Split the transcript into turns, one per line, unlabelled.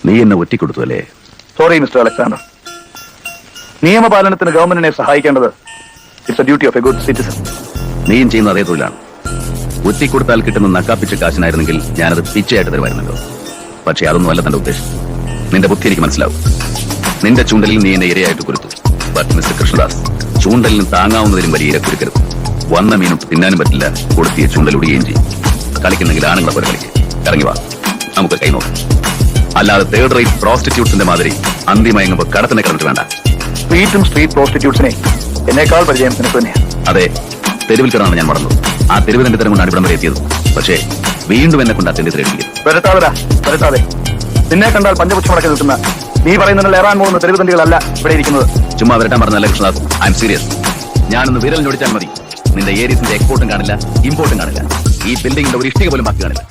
നീ എന്നെ ഒറ്റിക്കൊടുത്തു അല്ലേ?
Sorry mister Alexander. നിയമപാലനത്തിന് ഗവൺമെന്റിനെ സഹായിക്കേണ്ടത് it's a duty of a good citizen.
നീയും ചെയ്യുന്ന അതേ തൊഴിലാണ്. ഒറ്റിക്കൊടുത്താൽ കിട്ടുന്ന നക്കാപ്പിച്ച കാശിനായിരുന്നെങ്കിൽ ഞാനത് പിച്ചയായിട്ട് തരുമായിരുന്നല്ലോ. പക്ഷെ അതൊന്നും അല്ല തന്റെ ഉദ്ദേശം. നിന്റെ ബുദ്ധി എനിക്ക് മനസ്സിലാവും. നിന്റെ ചൂണ്ടലിൽ നീ എന്നെ ഇരയായിട്ട് കുരുത്തു. ബട്ട് മിസ്റ്റർ കൃഷ്ണദാസ്, ചൂണ്ടലിന് താങ്ങാവുന്നതിലും വലിയ ഇര കുരുക്കരുത്. വന്ന മീനും തിന്നാനും പറ്റില്ല, കൊടുത്തിയ ചൂണ്ടലൊടുകയും ചെയ്യും. കളിക്കുന്നെങ്കിൽ ആണുങ്ങളെ പോലെ കളിക്കുക. ഇറങ്ങി വാ, നമുക്ക് കൈ നോക്കാം. അല്ലാതെ തേർഡ് റേറ്റ് പ്രോസ്റ്റിറ്റ്യൂട്ട്സിന്റെ മാതിരി അന്തിമയങ്ങുമ്പോ കടത്തിനെ കിടന്നിട്ട് വേണ്ട.
സ്ട്രീറ്റ് പ്രോസ്റ്റിറ്റ്യൂട്ട്സിനെ എന്നേക്കാൾ പരിചയം നിനക്ക് തന്നെയാണ്.
അതെ, തെരുവിൽ കിടന്നാണ് ഞാൻ മറന്നത്. ആ തെരുവ് തന്റെ തരം കൊണ്ടാണ് ഇവിടം വരെ എത്തിയത്. പക്ഷേ വീണ്ടും എന്നെ കൊണ്ട് അത്യന്തം തിരക്കിയത്.
വരട്ടാതെ നിന്നെ കണ്ടാൽ പഞ്ചപുച്ഛം അടക്കി നിൽക്കുന്ന നീ പറയുന്നതിൽ ഏറാൻ പോകുന്ന തെരുവ് തണ്ടികളല്ല ഇവിടെ ഇരിക്കുന്നത്.
ചുമ്മാ വരട്ടാൻ പറഞ്ഞല്ല കൃഷ്ണദാസ്, ഐ എം സീരിയസ്. ഞാനൊന്ന് വിരൽ ഞൊടിച്ചാൽ മതി, നിന്റെ ഏരീസിന്റെ എക്സ്പോർട്ടും കാണില്ല, ഇമ്പോർട്ടും കാണില്ല. ഈ ബിൽഡിംഗിന്റെ ഒരു ഇഷ്ടിക പോലും ബാക്കി കാണില്ല.